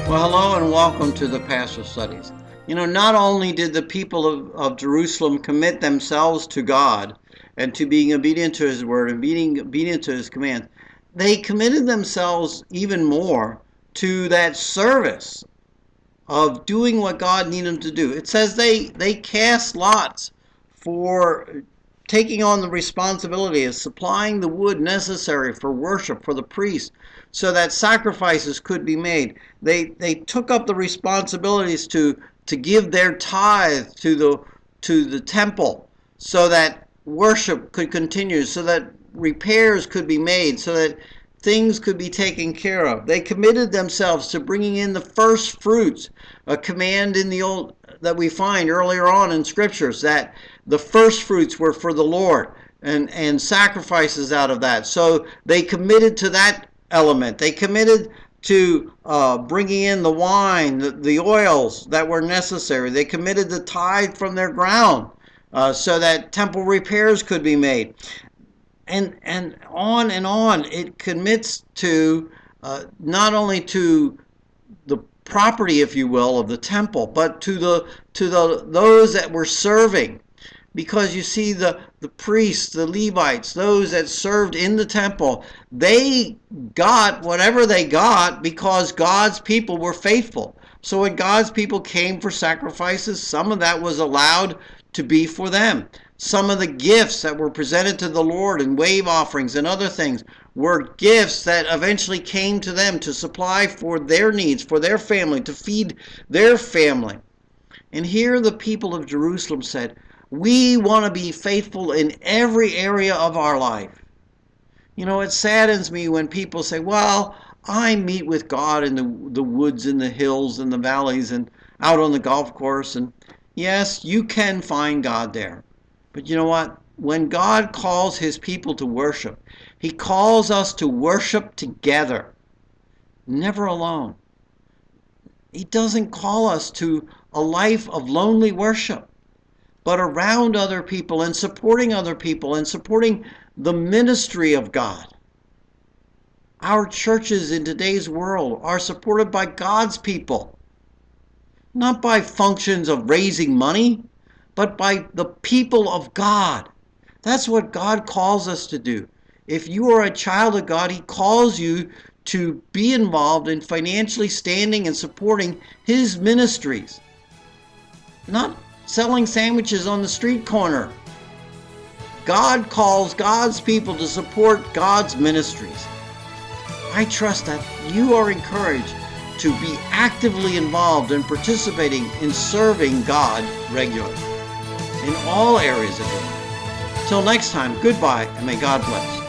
Well, hello and welcome to the Pastor Studies. Not only did the people of Jerusalem commit themselves to God and to being obedient to His word and being obedient to His command, they committed themselves even more to that service of doing what God needed them to do. It says they cast lots for taking on the responsibility of supplying the wood necessary for worship for the priests so that sacrifices could be made. They took up the responsibilities to give their tithe to the temple so that worship could continue, so that repairs could be made, so that things could be taken care of. They committed themselves to bringing in the first fruits, a command in the old that we find earlier on in scriptures, that the first fruits were for the Lord and sacrifices out of that. So they committed to that element. They committed to bringing in the wine, the oils that were necessary. They committed the tithe from their ground so that temple repairs could be made. And on and on. It commits to not only to the property, if you will, of the temple, but to those that were serving. Because you see, the priests, the Levites, those that served in the temple, they got whatever they got because God's people were faithful. So when God's people came for sacrifices, some of that was allowed to be for them. Some of the gifts that were presented to the Lord in wave offerings and other things were gifts that eventually came to them to supply for their needs, for their family, to feed their family. And here the people of Jerusalem said, we want to be faithful in every area of our life. It saddens me when people say, well, I meet with God in the woods and the hills and the valleys and out on the golf course. And yes, you can find God there. But you know what? When God calls His people to worship, He calls us to worship together, never alone. He doesn't call us to a life of lonely worship, but around other people and supporting other people and supporting the ministry of God. Our churches in today's world are supported by God's people, not by functions of raising money, but by the people of God. That's what God calls us to do. If you are a child of God, He calls you to be involved in financially standing and supporting His ministries, not selling sandwiches on the street corner. God calls God's people to support God's ministries. I trust that you are encouraged to be actively involved and participating in serving God regularly in all areas of your life. Till next time, goodbye, and may God bless.